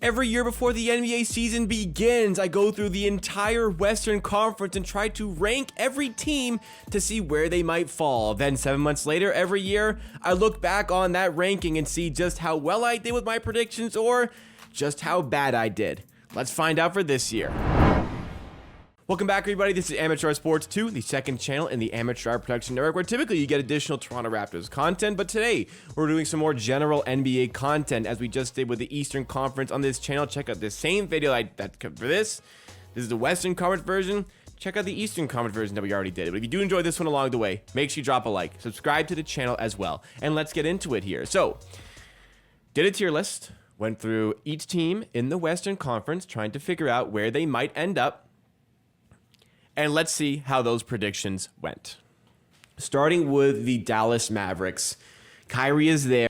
Every year before the NBA season begins, I go through the entire Western Conference and try to rank every team to see where they might fall. Then 7 months later, every year, I look back on that ranking and see just how well I did with my predictions or just how bad I did. Let's find out for this year. Welcome back, everybody. This is Amateur Sports 2, the second channel in the Amateur Production Network, where typically you get additional Toronto Raptors content, but today we're doing some more general NBA content, as we just did with the Eastern Conference on this channel. Check out the same video for this. This is the Western Conference version. Check out the Eastern Conference version that we already did. But if you do enjoy this one along the way, make sure you drop a like, subscribe to the channel as well, and let's get into it here. So, did a tier list, went through each team in the Western Conference, trying to figure out where they might end up. And let's see how those predictions went. Starting with the Dallas Mavericks. Kyrie is there.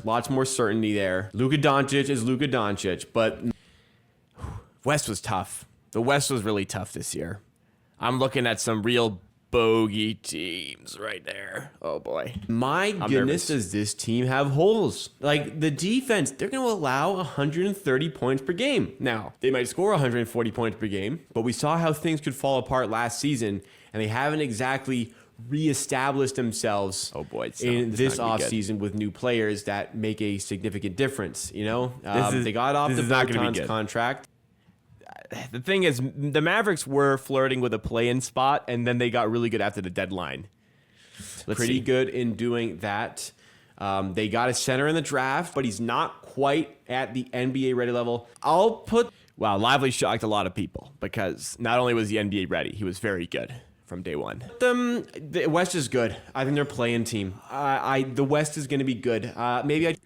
Lots more certainty there. Luka Doncic is Luka Doncic. But West was tough. The West was really tough this year. I'm looking at some real bogey teams right there. Oh boy. My goodness, does this team have holes? Like, the defense, they're going to allow 130 points per game. Now, they might score 140 points per game, but we saw how things could fall apart last season, and they haven't exactly reestablished themselves in this offseason with new players that make a significant difference. You know, they got off the Bertans contract. The thing is, the Mavericks were flirting with a play-in spot, and then they got really good after the deadline. Pretty good in doing that. They got a center in the draft, but he's not quite at the NBA ready level. Wow, Lively shocked a lot of people, because not only was he NBA ready, he was very good from day one. The West is good. I think they're a play-in team. The West is going to be good.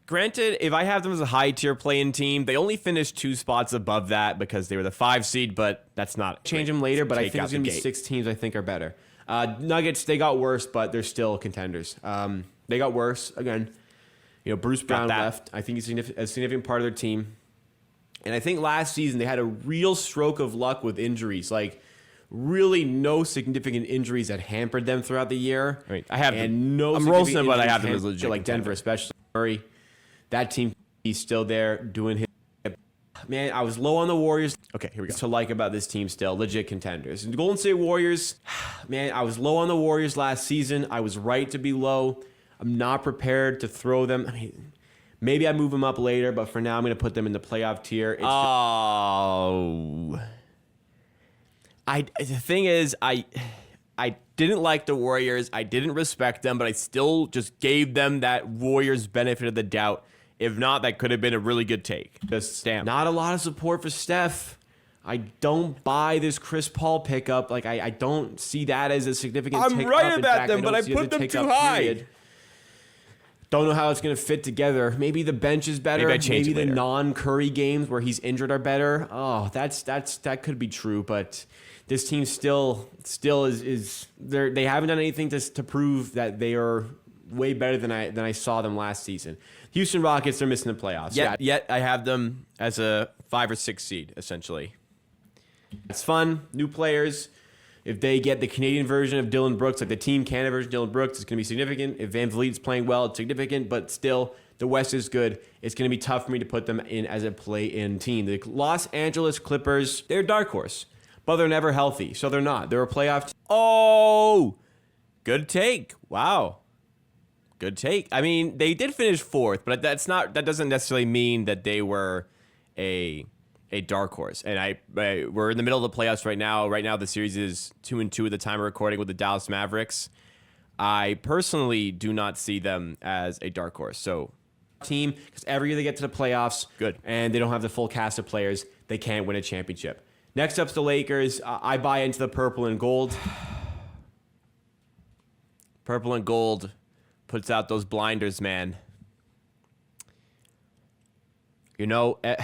Granted, if I have them as a high-tier play-in team, they only finished 2 spots above that because they were the 5 seed, but that's not... Change them later, but I think there's going to be 6 teams I think are better. Nuggets, they got worse, but they're still contenders. They got worse. Again, you know, Bruce Brown left. I think he's a significant part of their team. And I think last season they had a real stroke of luck with injuries. Like, really no significant injuries that hampered them throughout the year. Right. I'm roasting them, but I have them as legit. Like Denver, especially Murray. That team, he's still there doing his... Man, I was low on the Warriors. Okay, here we go. To like about this team still, legit contenders. And the Golden State Warriors, man, I was low on the Warriors last season. I was right to be low. I'm not prepared to throw them. I mean, maybe I move them up later, but for now I'm going to put them in the playoff tier. The thing is, I didn't like the Warriors. I didn't respect them, but I still just gave them that Warriors benefit of the doubt. If not, that could have been a really good take. Just not a lot of support for Steph. I don't buy this Chris Paul pickup. Like, I don't see that as a significant I'm right about them, but I put them too high. Don't know how it's going to fit together. Maybe the bench is better. Maybe the non-Curry games where he's injured are better. Oh, that could be true, but this team still is they haven't done anything to prove that they are way better than I saw them last season. Houston Rockets are missing the playoffs. Yet I have them as a 5 or 6 seed, essentially. It's fun, new players. If they get the Canadian version of Dylan Brooks, like the Team Canada version of Dylan Brooks, it's going to be significant. If Van Vliet's playing well, it's significant, but still, the West is good. It's going to be tough for me to put them in as a play-in team. The Los Angeles Clippers, they're a dark horse, but they're never healthy, so they're not. They're a playoff team. Oh, good take. Wow. Good take. I mean, they did finish 4th, but that doesn't necessarily mean that they were a dark horse. And we're in the middle of the playoffs right now. Right now, the series is 2-2 at the time of recording with the Dallas Mavericks. I personally do not see them as a dark horse. So, team, because every year they get to the playoffs, good, and they don't have the full cast of players, they can't win a championship. Next up's the Lakers. I buy into the purple and gold. Purple and gold puts out those blinders, man. You know, I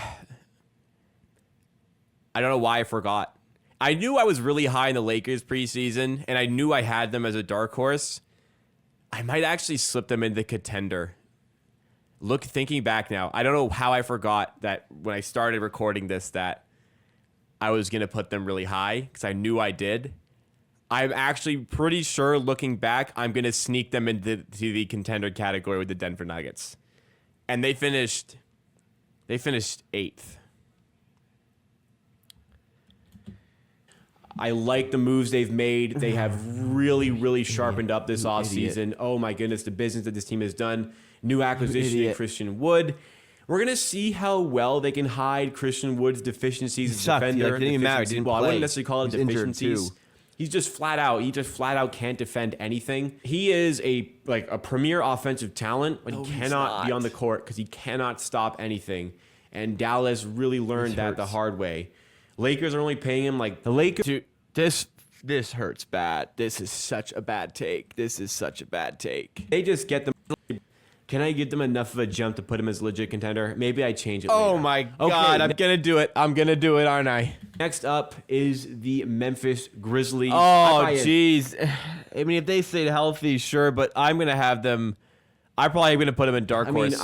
don't know why I forgot. I knew I was really high in the Lakers preseason, and I knew I had them as a dark horse. I might actually slip them into contender. Thinking back now, I don't know how I forgot that when I started recording this that I was going to put them really high, because I knew I did. I'm actually pretty sure, looking back, I'm going to sneak them into the contender category with the Denver Nuggets. And they finished They finished 8th. I like the moves they've made. They have really, really sharpened up this offseason. Oh my goodness, the business that this team has done. New acquisition in Christian Wood. We're going to see how well they can hide Christian Wood's deficiencies as a defender. Didn't even matter. Didn't well, play. I wouldn't necessarily call it deficiencies. He's just flat out. He just flat out can't defend anything. He is a premier offensive talent, but he cannot be on the court because he cannot stop anything. And Dallas really learned that the hard way. Lakers are only paying him like the Lakers. Dude, this hurts bad. This is such a bad take. This is such a bad take. They just get them. Can I get them enough of a jump to put him as a legit contender? Maybe I change it later. Oh my God, I'm going to do it. I'm going to do it, aren't I? Next up is the Memphis Grizzlies. Oh, jeez. I mean, if they stayed healthy, sure, but I'm going to have them. I'm probably going to put them in dark horse.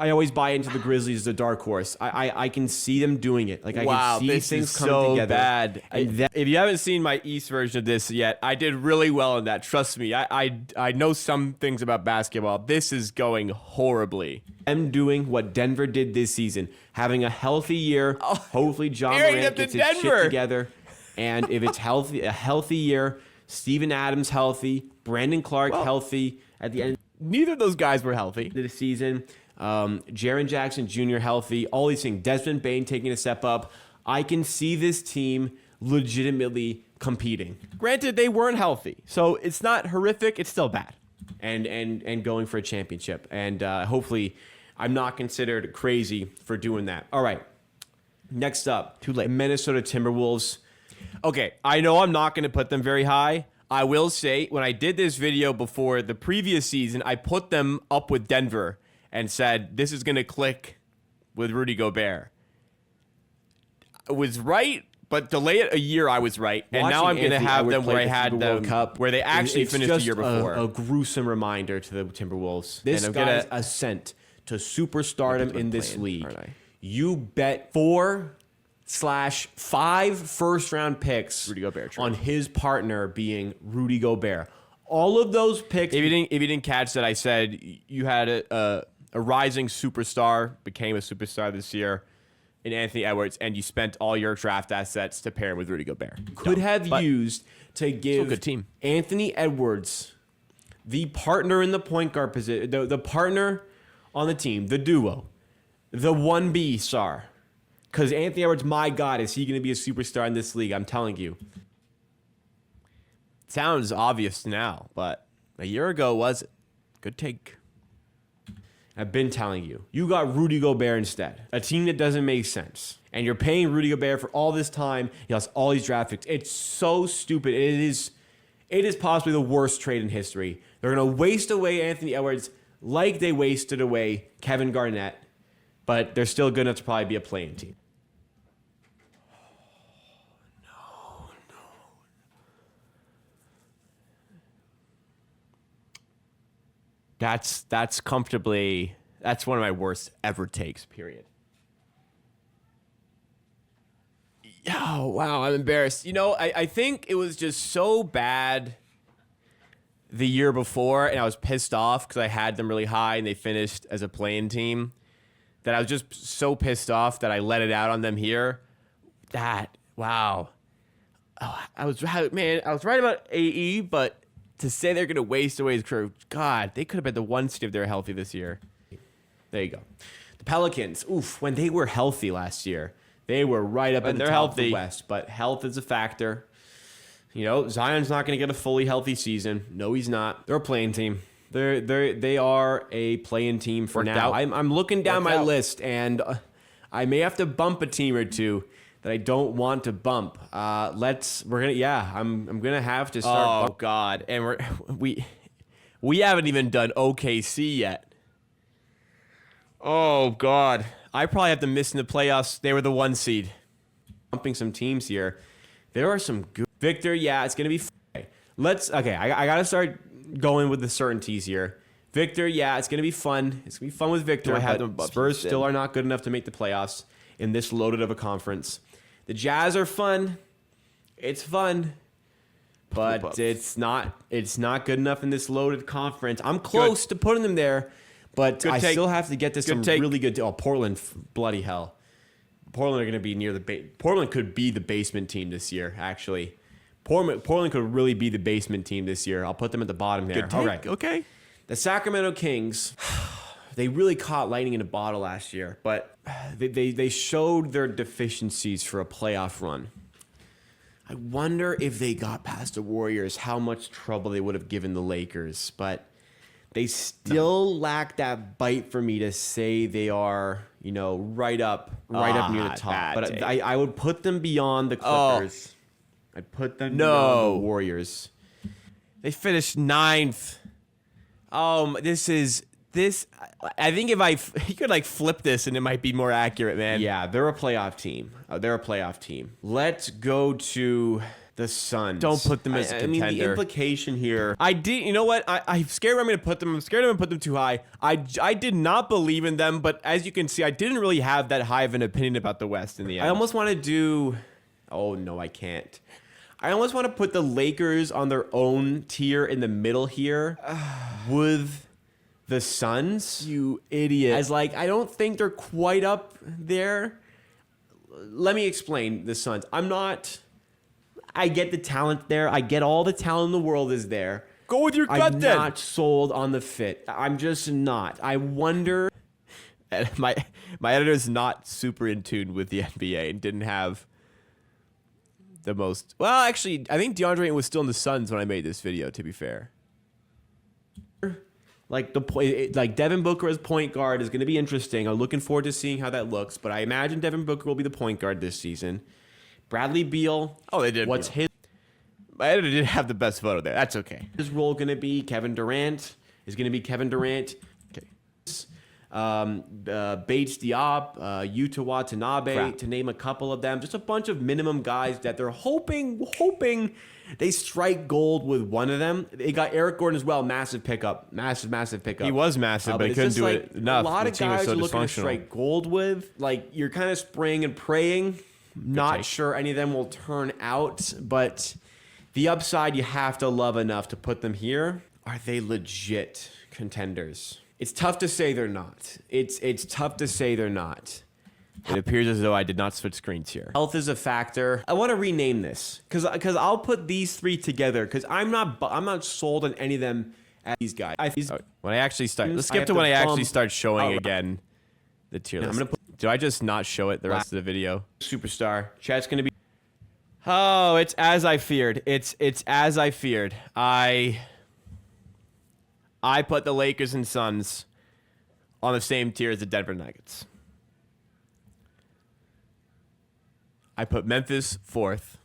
I always buy into the Grizzlies as a dark horse. I can see them doing it. Like I can see things coming together. Bad. If you haven't seen my East version of this yet, I did really well in that. Trust me. I know some things about basketball. This is going horribly. Them doing what Denver did this season, having a healthy year. Hopefully, John Morant gets his shit together. And if it's a healthy year, Steven Adams healthy, Brandon Clark healthy at the end. Neither of those guys were healthy of the season. Jaren Jackson Jr. healthy, all these things. Desmond Bane taking a step up. I can see this team legitimately competing. Granted, they weren't healthy, so it's not horrific. It's still bad. And going for a championship. And hopefully, I'm not considered crazy for doing that. All right. Next up, too late. Minnesota Timberwolves. Okay, I know I'm not going to put them very high. I will say, when I did this video before the previous season, I put them up with Denver and said, this is going to click with Rudy Gobert. I was right, but delay it a year, I was right. And now I'm going to have them where I had them, where they actually finished the year before. A gruesome reminder to the Timberwolves. This guy's ascent to superstardom in this league. You bet 4/5 first-round picks Rudy Gobert on his partner being Rudy Gobert. All of those picks. If you didn't catch that, I said you had a rising superstar, became a superstar this year in Anthony Edwards, and you spent all your draft assets to pair him with Rudy Gobert. Could have used to give a good team. Anthony Edwards the partner in the point guard position, the partner on the team, the duo, the 1B star. Because Anthony Edwards, my God, is he going to be a superstar in this league? I'm telling you. Sounds obvious now, but a year ago was it? Good take. I've been telling you. You got Rudy Gobert instead. A team that doesn't make sense. And you're paying Rudy Gobert for all this time. He has all these draft picks. It's so stupid. It is possibly the worst trade in history. They're going to waste away Anthony Edwards like they wasted away Kevin Garnett. But they're still good enough to probably be a play-in team. That's one of my worst ever takes, period. Oh, wow, I'm embarrassed. You know, I think it was just so bad the year before, and I was pissed off because I had them really high and they finished as a play-in team, that I was just so pissed off that I let it out on them here. Wow. Oh, I was right about AE, but to say they're going to waste away his career, God, they could have been the 1 seed if they were healthy this year. There you go. The Pelicans, when they were healthy last year, they were right up in the top of the West. But health is a factor. You know, Zion's not going to get a fully healthy season. No, he's not. They're a playing team. They are a play-in team for now. I'm looking down my list, and I may have to bump a team or two that I don't want to bump. I'm gonna have to start. Oh God, and we haven't even done OKC yet. Oh God, I probably have them missing the playoffs. They were the 1 seed. Bumping some teams here. There are some good. Victor, it's gonna be. I gotta start going with the certainties here. Victor, it's gonna be fun. It's gonna be fun with Victor. I have them Spurs still are not good enough to make the playoffs in this loaded of a conference. The Jazz are fun. It's fun. But it's not good enough in this loaded conference. I'm close to putting them there, But Good I take. still have to get to some take. really good. Oh, Portland, bloody hell! Portland are going to be near the. Portland could be the basement team this year. Actually, Portland could really be the basement team this year. I'll put them at the bottom there. Good take. All right. Okay. The Sacramento Kings, they really caught lightning in a bottle last year, but they showed their deficiencies for a playoff run. I wonder if they got past the Warriors, how much trouble they would have given the Lakers, but they still lack that bite for me to say they are, right up near the top. But take. I would put them beyond the Clippers. I'd put them beyond the Warriors. They finished 9th. I think if you could flip this and it might be more accurate, man. Yeah, they're a playoff team. Let's go to the Suns. Don't put them as a contender. I mean, the implication here. I did. You know what? I'm scared I'm going to put them. I'm scared I'm going to put them too high. I did not believe in them, but as you can see, I didn't really have that high of an opinion about the West in the end. I almost want to do. Oh no, I can't. I almost want to put the Lakers on their own tier in the middle here with the Suns. You idiot. As I don't think they're quite up there. Let me explain the Suns. I get the talent there. I get all the talent in the world is there. Go with your gut I'm then. not sold on the fit. I'm just not. I wonder. My editor's not super in tune with the NBA and didn't have the most. Well, actually, I think DeAndre Ayton was still in the Suns when I made this video, to be fair. Devin Booker as point guard is going to be interesting. I'm looking forward to seeing how that looks, but I imagine Devin Booker will be the point guard this season. Bradley Beal. Oh, they did. What's his My editor didn't have the best photo there. That's okay. role going to be? Kevin Durant is going to be Kevin Durant. Okay. Bates Diop, Yuta Watanabe, Crap. to name a couple of them. Just a bunch of minimum guys that they're hoping they strike gold with one of them. They got Eric Gordon as well. Massive pickup. Massive pickup. He was massive, but he it's couldn't just do it enough. A lot The of team was guys so are looking to dysfunctional. strike gold with. You're kind of spraying and praying. Not take. sure any of them will turn out, but the upside you have to love enough to put them here. Are they legit contenders? It's tough to say they're not. It's tough to say they're not. It appears as though I did not switch screens here. Health is a factor. I want to rename this because I'll put these three together because I'm not sold on any of them as these guys. When I actually start, let's I skip have to to when I actually bump- start showing Oh, again the tier list. I'm gonna Do I just not show it the rest of the video? Superstar. Chat's gonna be. Oh, it's as I feared. It's as I feared. I put the Lakers and Suns on the same tier as the Denver Nuggets. I put Memphis 4th,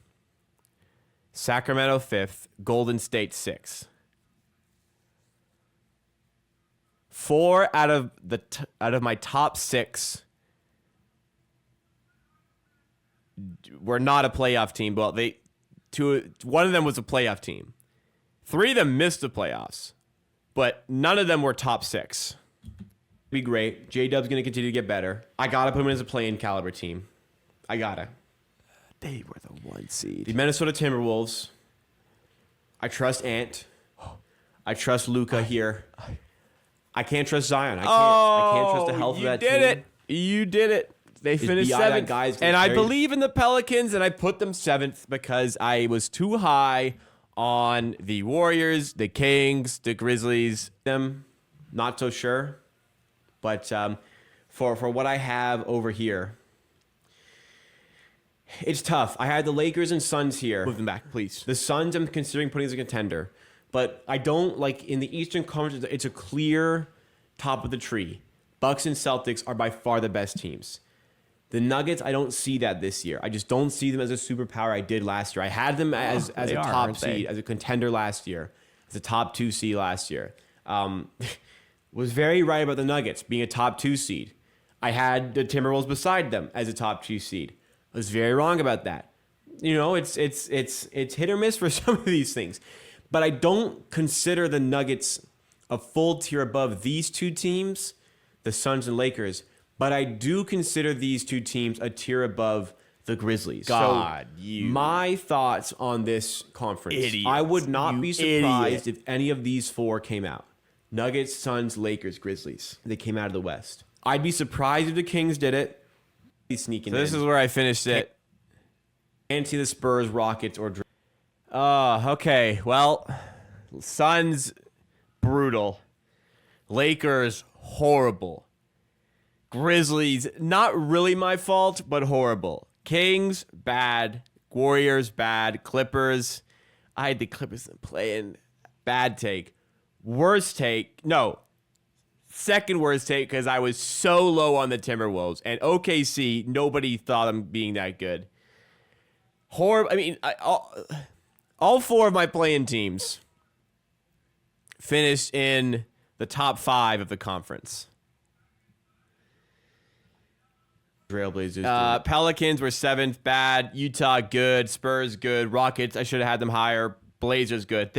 Sacramento 5th, Golden State 6th. 4 out of my top 6 were not a playoff team. Well, one of them was a playoff team. 3 of them missed the playoffs, but none of them were top 6. Be great. J-Dub's gonna continue to get better. I gotta put him in as a play-in caliber team. I gotta. They were the 1 seed. The Minnesota Timberwolves. I trust Ant. I trust Luka here. I can't trust Zion. I can't trust the health of that team. You did it. They finished BI that 7th. guy's gonna And I carry- believe in the Pelicans, and I put them 7th because I was too high on the Warriors, the Kings, the Grizzlies. Them, not so sure. But for what I have over here, it's tough. I had the Lakers and Suns here. Move them back, please. The Suns I'm considering putting as a contender. But I don't, in the Eastern Conference, it's a clear top of the tree. Bucks and Celtics are by far the best teams. The Nuggets, I don't see that this year. I just don't see them as a superpower I did last year. I had them as a they are, top aren't they? seed, as a contender last year, as a top 2 seed last year. Was very right about the Nuggets being a top 2 seed. I had the Timberwolves beside them as a top 2 seed. I was very wrong about that. It's hit or miss for some of these things. But I don't consider the Nuggets a full tier above these two teams, the Suns and Lakers. But I do consider these two teams a tier above the Grizzlies. God, my thoughts on this conference. Idiots. I would not You be surprised idiot. if any of these 4 came out. Nuggets, Suns, Lakers, Grizzlies. They came out of the West. I'd be surprised if the Kings did it. He's sneaking So this in. is where I finished it. And see the Spurs, Rockets, or Okay. Well, Suns, brutal. Lakers, horrible. Grizzlies, not really my fault, but horrible. Kings, bad. Warriors, bad. Clippers, I had the Clippers playing. Bad take. Worst take, no. Second worst take, because I was so low on the Timberwolves. And OKC, nobody thought them being that good. Horrible. I mean, all four of my playing teams finished in the top 5 of the conference. Trailblazers. Pelicans were 7th, bad. Utah, good. Spurs, good. Rockets, I should have had them higher. Blazers, good.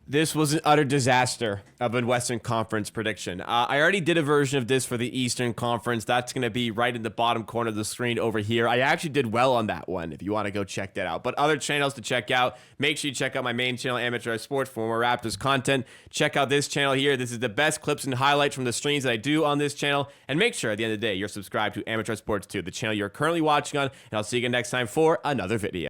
This was an utter disaster of a Western Conference prediction. I already did a version of this for the Eastern Conference. That's going to be right in the bottom corner of the screen over here. I actually did well on that one if you want to go check that out. But other channels to check out, make sure you check out my main channel, Amateur Sports, for more Raptors content. Check out this channel here. This is the best clips and highlights from the streams that I do on this channel. And make sure at the end of the day, you're subscribed to Amateur Sports 2, the channel you're currently watching on. And I'll see you again next time for another video.